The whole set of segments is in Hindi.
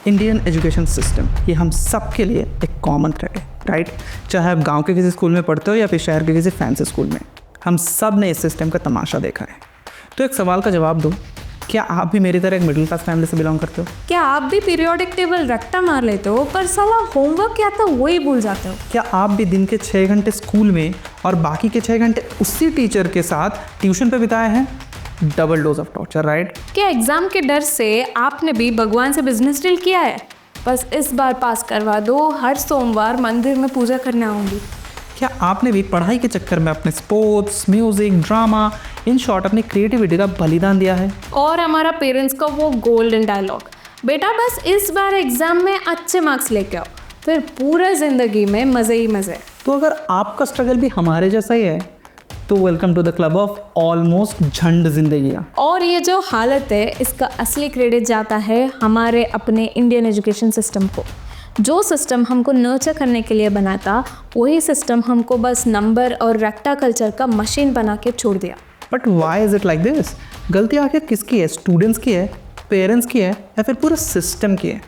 इंडियन एजुकेशन सिस्टम ये हम सब के लिए एक कॉमन थ्रेड है, राइट? चाहे आप गांव के किसी स्कूल में पढ़ते हो या फिर शहर के किसी फैंसी स्कूल में, हम सब ने इस सिस्टम का तमाशा देखा है। तो एक सवाल का जवाब दो, क्या आप भी मेरी तरह एक मिडिल क्लास फैमिली से बिलोंग करते हो? क्या आप भी पीरियोडिक टेबल रट्टा मार लेते हो पर साला होमवर्क क्या था वही भूल जाते हो? क्या आप भी दिन के 6 घंटे स्कूल में और बाकी के 6 घंटे उसी टीचर के साथ ट्यूशन पे बिताए हैं? Double dose of torture, right? क्या एग्जाम के डर से आपने भी भगवान से बिजनेस डील किया है? बस इस बार पास करवा दो, हर सोमवार मंदिर में पूजा करने आऊंगी। क्या आपने भी पढ़ाई के चक्कर में अपने sports, music, drama, in short अपनी क्रिएटिविटी का बलिदान दिया है? और हमारा पेरेंट्स का वो गोल्डन डायलॉग, बेटा बस इस बार एग्जाम में अच्छे मार्क्स लेके आओ, फिर पूरा जिंदगी में मजे ही मजे। तो अगर आपका स्ट्रगल भी हमारे जैसा ही है तो welcome to the club of almost झंड जिंदगियाँ। और ये जो हालत है इसका असली क्रेडिट जाता है हमारे अपने इंडियन एजुकेशन सिस्टम को। जो सिस्टम हमको नर्चर करने के लिए बना था वही सिस्टम हमको बस नंबर और रट्टा कल्चर का मशीन बना के छोड़ दिया। But why is it like this? गलती आखिर किसकी है? स्टूडेंट्स की है, पेरेंट्स की है या फिर पूरे सिस्टम की है?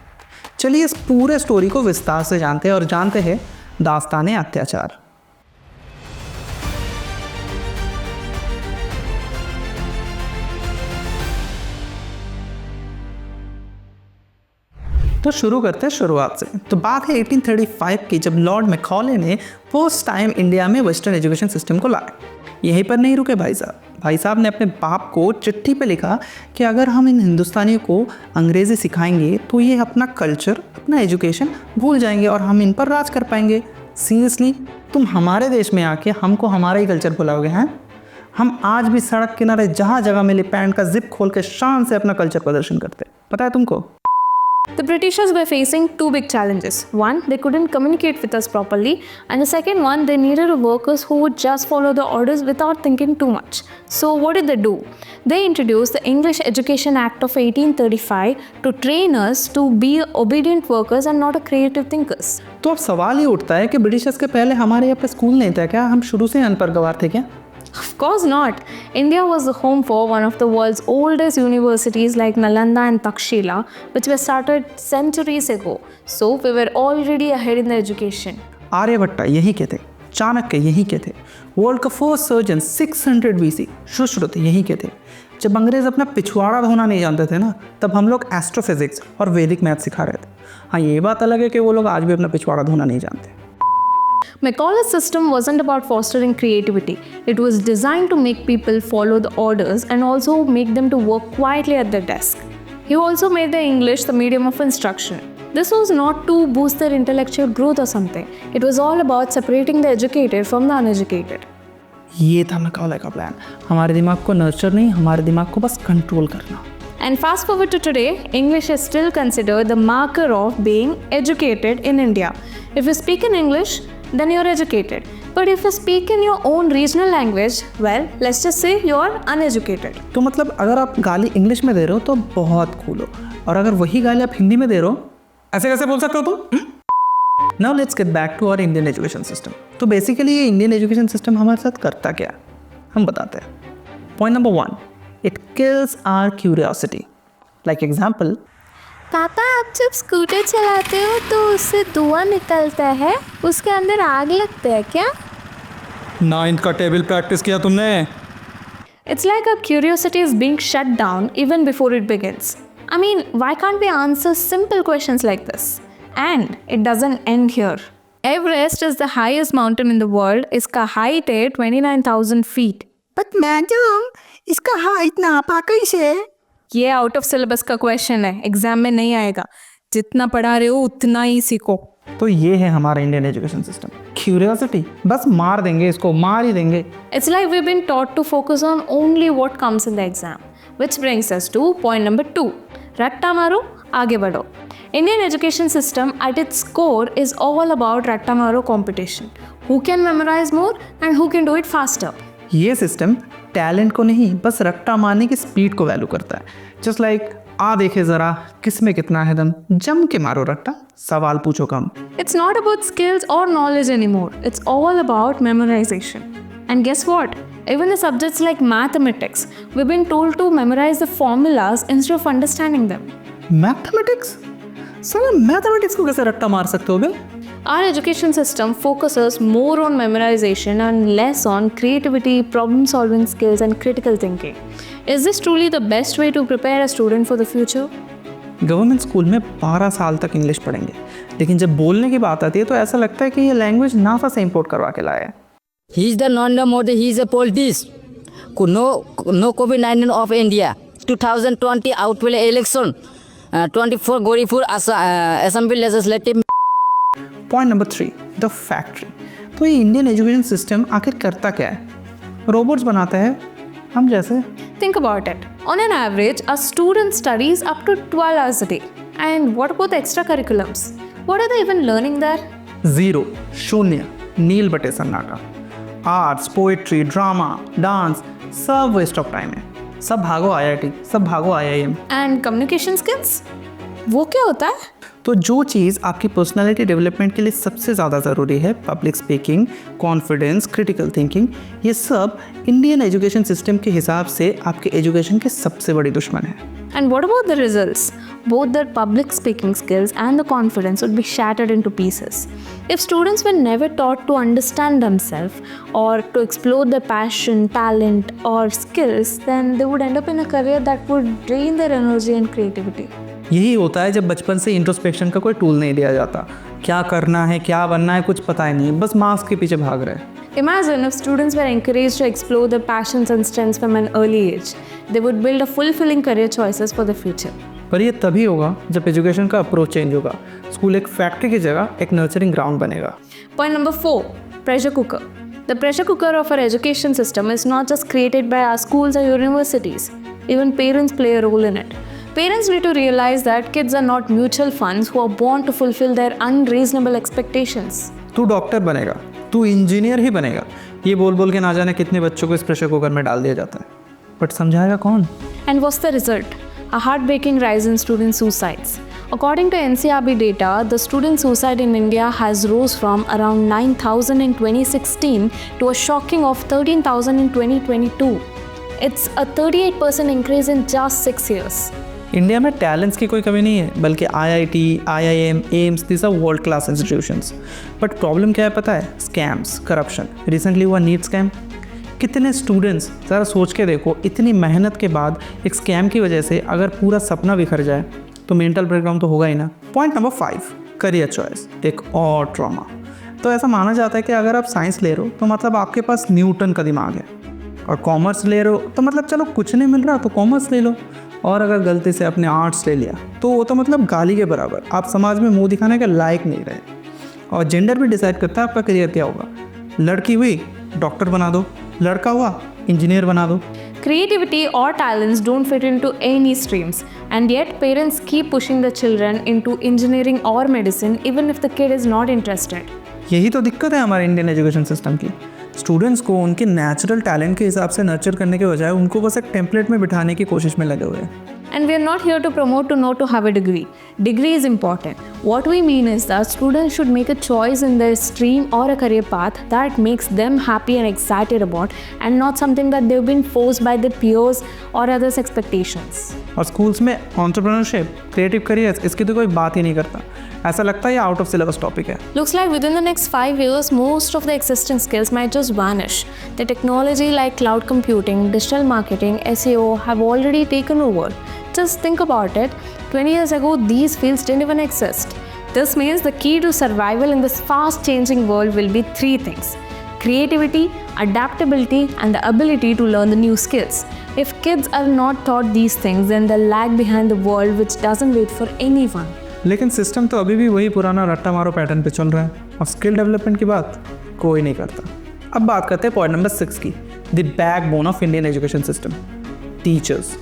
चलिए इस पूरे स्टोरी को विस्तार से जानते हैं और जानते हैं दास्ताने अत्याचार। तो शुरू करते हैं शुरुआत से। तो बात है 1835 की, जब लॉर्ड मैकॉले ने फर्स्ट टाइम इंडिया में वेस्टर्न एजुकेशन सिस्टम को लाया। यहीं पर नहीं रुके भाई साहब। भाई साहब ने अपने बाप को चिट्ठी पे लिखा कि अगर हम इन हिंदुस्तानियों को अंग्रेज़ी सिखाएंगे तो ये अपना कल्चर, अपना एजुकेशन भूल जाएंगे और हम इन पर राज कर पाएंगे। सीरियसली, तुम हमारे देश में आके हमको हमारा ही कल्चर भुलाओगे? हैं? हम आज भी सड़क किनारे जहाँ जगह मिले पैंट का जिप खोल के शान से अपना कल्चर प्रदर्शन करते। पता है तुमको? The Britishers were facing two big challenges. One, they couldn't communicate with us properly, and the second one, they needed workers who would just follow the orders without thinking too much. So what did they do? They introduced the English Education Act of 1835 to train us to be obedient workers and not a creative thinkers. तो अब सवाल ये उठता है कि ब्रिटिशर्स के पहले हमारे यहाँ पे स्कूल नहीं था क्या? हम शुरू से अनपढ़ गंवार थे क्या? Of course not. India was the home for one of the world's oldest universities like Nalanda and Takshila, which were started centuries ago. So we were already ahead in the education. Aryabhata यही के थे, चाणक्य यही के थे, वर्ल्ड का फर्स्ट सर्जन 600 BC सुश्रुत यही के थे। जब अंग्रेज अपना पिछवाड़ा धोना नहीं जानते थे ना, तब हम लोग एस्ट्रोफिजिक्स और वैदिक मैथ सिखा रहे थे। हाँ, ये बात अलग है कि वो लोग आज भी अपना पिछवाड़ा धोना नहीं जानते। Macaulay's system wasn't about fostering creativity. It was designed to make people follow the orders and also make them to work quietly at their desk. He also made the English the medium of instruction. This was not to boost their intellectual growth or something. It was all about separating the educated from the uneducated. ये था मैकॉले का प्लान, हमारे दिमाग को नर्चर नहीं, हमारे दिमाग को बस कंट्रोल करना। And fast forward to today, English is still considered the marker of being educated in India. If you speak in English, then you're educated. But if you speak in your own regional language, well, let's just say you're uneducated. तो मतलब अगर आप गाली इंग्लिश में दे रहे हो तो बहुत कूल हो, और अगर वही गाली आप हिंदी में दे रहे हो, ऐसे कैसे बोल सकते हो तुम? Now let's get back to our Indian education system. तो बेसिकली ये इंडियन एजुकेशन सिस्टम हमारे साथ करता क्या है, हम बताते हैं। Point number 1, it kills our curiosity. Like example, पापा, आप जब स्कूटर चलाते हो तो उससे धुआं निकलता है, उसके अंदर आग लगता है क्या? 9th का टेबल प्रैक्टिस किया तुमने? It's like our curiosity is being shut down even before it begins. I mean, why can't we answer simple questions like this? And it doesn't end here. Everest is the highest mountain in the world. इसका height है 29,000 feet. But मैडम, इसका हाइट नापा कैसे? ये आउट ऑफ सिलेबस का क्वेश्चन है, एग्जाम में नहीं आएगा। जितना पढ़ा रहे हो उतना ही सीखो। तो ये है हमारा इंडियन एजुकेशन सिस्टम, क्यूरियोसिटी। बस मार देंगे इसको, मार ही देंगे। It's like we've been taught to focus on only what comes in the exam, which brings us to point number 2. रट्टा मारो, आगे बढ़ो। Indian education system at its core is all about रट्टा मारो competition. Who can memorize more and who can do it faster? ये सिस्टम टैलेंट को नहीं, बस रट्टा मारने की स्पीड को वैल्यू करता है। जस्ट लाइक आ देखे ज़रा किस में कितना है दम, जम के मारो रट्टा, सवाल पूछो कम। It's not about skills or knowledge anymore. It's all about memorization. And guess what? Even the subjects like mathematics, we've been told to memorize the formulas instead of understanding them. Mathematics? Sir mathematics को कैसे रट्टा मार सकते हो बे? Our education system focuses more on memorization and less on creativity, problem solving skills, and critical thinking. Is this truly the best way to prepare a student for the future? Government school में 12 साल तक इंग्लिश पढ़ेंगे, लेकिन जब बोलने की बात आती है तो ऐसा लगता है कि ये लैंग्वेज नासा से इंपोर्ट करवा के लाया है। He is the Narendra Modi, he is a politician. No COVID-19 of India. 2020 outwell election. 24 Goripur Assembly Legislative. Point number 3, the factory. तो ये इंडियन एजुकेशन सिस्टम आखिर करता क्या है? रोबोट्स बनाता है हम जैसे। Think about it. On an average, a student studies up to 12 hours a day. And what about the extracurriculums? What are they even learning there? Zero, शून्य, नील बटे सन्नाटा। आर्ट्स, पोएट्री, ड्रामा, डांस सब वेस्ट ऑफ टाइम है। सब भागो IIT, सब भागो IIM। And communication skills? वो क्या होता है? तो जो चीज़ आपकी पर्सनालिटी डेवलपमेंट के लिए सबसे ज़्यादा ज़रूरी है, public speaking, confidence, critical thinking, ये सब इंडियन एजुकेशन सिस्टम के हिसाब से आपके एजुकेशन के सबसे बड़ी दुश्मन है। And what about the results? Both their public speaking skills and the confidence would be shattered into pieces. If students were never taught to understand themselves or to explore their passion, talent, or skills, then they would end up in a career that would drain their energy and creativity. यही होता है जब बचपन से इंट्रोस्पेक्शन का कोई टूल नहीं दिया जाता। क्या करना है, क्या बनना है, कुछ पता ही नहीं, बस मार्क्स के पीछे भाग रहे हैं। Imagine if students were encouraged to explore their passions and strengths from an early age. They would build a fulfilling career choices for the future. पर ये तभी होगा जब एजुकेशन का अप्रोच चेंज होगा। स्कूल एक फैक्ट्री की जगह एक नर्चरिंग ग्राउंड बनेगा। Point number 4, pressure cooker. The pressure cooker of our education system is not just created by our schools or universities. Even parents play a role in it. Parents need to realize that kids are not mutual funds who are born to fulfill their unreasonable expectations. तू डॉक्टर बनेगा, तू इंजीनियर ही बनेगा, ये बोल बोल के ना जाने कितने बच्चों को इस प्रेशर कुकर में डाल दिया जाता है, बट समझाएगा कौन? And what's the result? A heartbreaking rise in student suicides. According to NCRB data, the student suicide in India has rose from around 9,000 in 2016 to a shocking of 13,000 in 2022. It's a 38% increase in just 6 years. India में टैलेंट्स की कोई कमी नहीं है, बल्कि IIT, IIM, AIIMS, this are world class institutions. But problem क्या है पता है? Scams, corruption. रिसेंटली हुआ नीट स्कैम। कितने स्टूडेंट्स, ज़रा सोच के देखो, इतनी मेहनत के बाद एक स्कैम की वजह से अगर पूरा सपना बिखर जाए तो मेंटल ब्रेकडाउन तो होगा ही ना। पॉइंट नंबर 5, करियर चॉइस, एक और ट्रॉमा। तो ऐसा माना जाता है कि अगर आप साइंस ले रहे हो तो मतलब आपके पास न्यूटन का दिमाग है, और कॉमर्स ले रहे हो तो मतलब चलो कुछ नहीं मिल रहा तो कॉमर्स ले लो, और अगर गलती से अपने आर्ट्स ले लिया तो वो तो मतलब गाली के बराबर, आप समाज में मुंह दिखाने के लायक नहीं रहे। और जेंडर भी डिसाइड करता है आपका करियर क्या होगा। लड़की हुई डॉक्टर बना दो, लड़का हुआ इंजीनियर बना दो। Creativity or talents don't fit into any streams, and yet parents keep pushing the children into engineering or medicine even if the kid is not interested. यही तो दिक्कत है हमारे इंडियन एजुकेशन सिस्टम की। स्टूडेंट्स को उनके नेचुरल टैलेंट के हिसाब से नर्चर करने के बजाय उनको बस एक टेम्पलेट में बिठाने की कोशिश में लगे हुए हैं। And we are not here to promote to know to have a degree. Degree is important. What we mean is that students should make a choice in their stream or a career path that makes them happy and excited about, and not something that they've been forced by their peers or others' expectations. और स्कूल्स में एंटरप्रेन्योरशिप, क्रिएटिव करियर्स, इसकी तो कोई बात ही नहीं करता। ऐसा लगता है ये आउट ऑफ सिलेबस टॉपिक है। Looks like within the next 5 years, most of the existing skills might just vanish. The technology like cloud computing, digital marketing, SEO have already taken over. Just think about it. 20 years ago, these fields didn't even exist. This means the key to survival in this fast-changing world will be 3 things: creativity, adaptability, and the ability to learn the new skills. If kids are not taught these things, then they'll lag behind the world which doesn't wait for anyone. लेकिन सिस्टम तो अभी भी वही पुराना रट्टा मारो पैटर्न पे चल रहा है, और स्किल डेवलपमेंट की बात कोई नहीं करता। अब बात करते हैं पॉइंट नंबर 6 की, the backbone of Indian education system, teachers.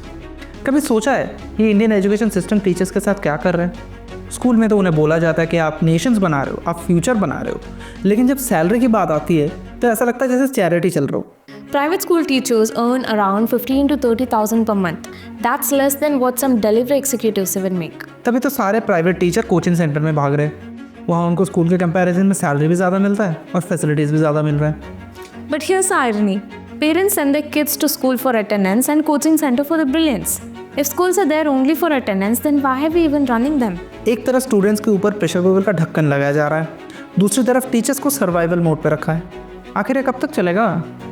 कभी सोचा है ये इंडियन एजुकेशन सिस्टम टीचर्स के साथ क्या कर रहे हैं? स्कूल में तो उन्हें बोला जाता है कि आप नेशंस बना रहे हो, आप फ्यूचर बना रहे हो, लेकिन जब सैलरी की बात आती है तो ऐसा लगता है जैसे चैरिटी चल रहा हो। Private school teachers earn around 15 to 30,000 per month. That's less than what some delivery executives even make. तभी तो सारे प्राइवेट टीचर कोचिंग सेंटर में भाग रहे हैं, वहाँ उनको स्कूल के कंपैरिजन में सैलरी भी ज़्यादा मिलता है और फैसिलिटीज़ भी ज़्यादा मिल रहा है। But here's the irony. Parents send their kids to school for attendance and coaching center for the brilliance. If schools are there only for attendance, then why are we even running them? एक तरफ स्टूडेंट्स के ऊपर प्रेशर कुकर का ढक्कन लगाया जा रहा है, दूसरी तरफ टीचर्स को सर्वाइवल मोड पे रखा है। आखिर ये कब तक चलेगा?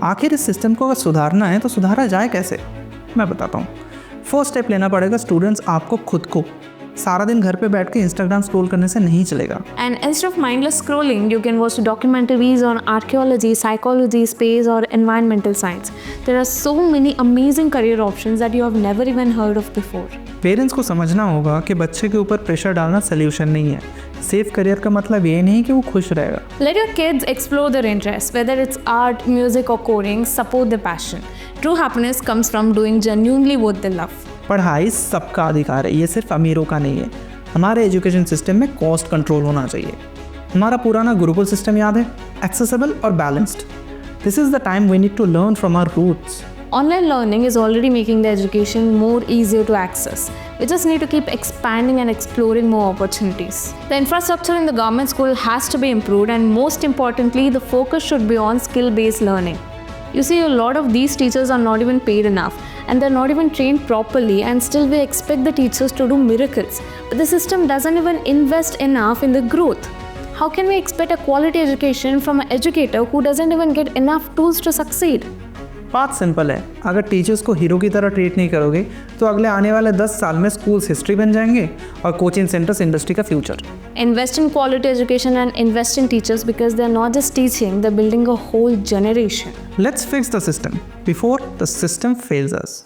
आखिर इस सिस्टम को अगर सुधारना है तो सुधारा जाए कैसे? मैं बताता हूँ। फर्स्ट स्टेप लेना पड़ेगा स्टूडेंट्स आपको खुद को। सारा दिन घर पे बैठ के इंस्टाग्राम स्क्रॉल करने से नहीं चलेगा। And instead of mindless scrolling, you can watch documentaries on archaeology, psychology, space, or environmental science. There are so many amazing career options that you have never even heard of before. Parents को समझना होगा कि बच्चे के ऊपर प्रेशर डालना सोल्यूशन नहीं है। सेफ करियर का मतलब ये नहीं कि वो खुश रहेगा। Let your kids explore their interests, whether it's art, music, or coding. Support their passion. True happiness comes from doing genuinely what they love. पढ़ाई सबका अधिकार है, ये सिर्फ अमीरों का नहीं है। हमारे एजुकेशन सिस्टम में कॉस्ट कंट्रोल होना चाहिए। हमारा पुराना गुरुकुल सिस्टम याद है, एक्सेसिबल और balanced. This is the time we need to learn from our roots. Online learning is already making the education more easier to access. We just need to keep expanding and exploring more opportunities. The infrastructure in the government school has to be improved, and most importantly, the focus should be on skill-based learning. You see, a lot of these teachers are not even paid enough, and they're not even trained properly, and still we expect the teachers to do miracles. But the system doesn't even invest enough in the growth. How can we expect a quality education from an educator who doesn't even get enough tools to succeed? बात सिंपल है, अगर टीचर्स को हीरो की तरह ट्रीट नहीं करोगे तो अगले आने वाले 10 साल में स्कूल्स हिस्ट्री बन जाएंगे और कोचिंग सेंटर्स इंडस्ट्री का future. Invest in quality education and invest in teachers, because they're not just teaching, they're building a whole generation. Let's fix the system before the system fails us.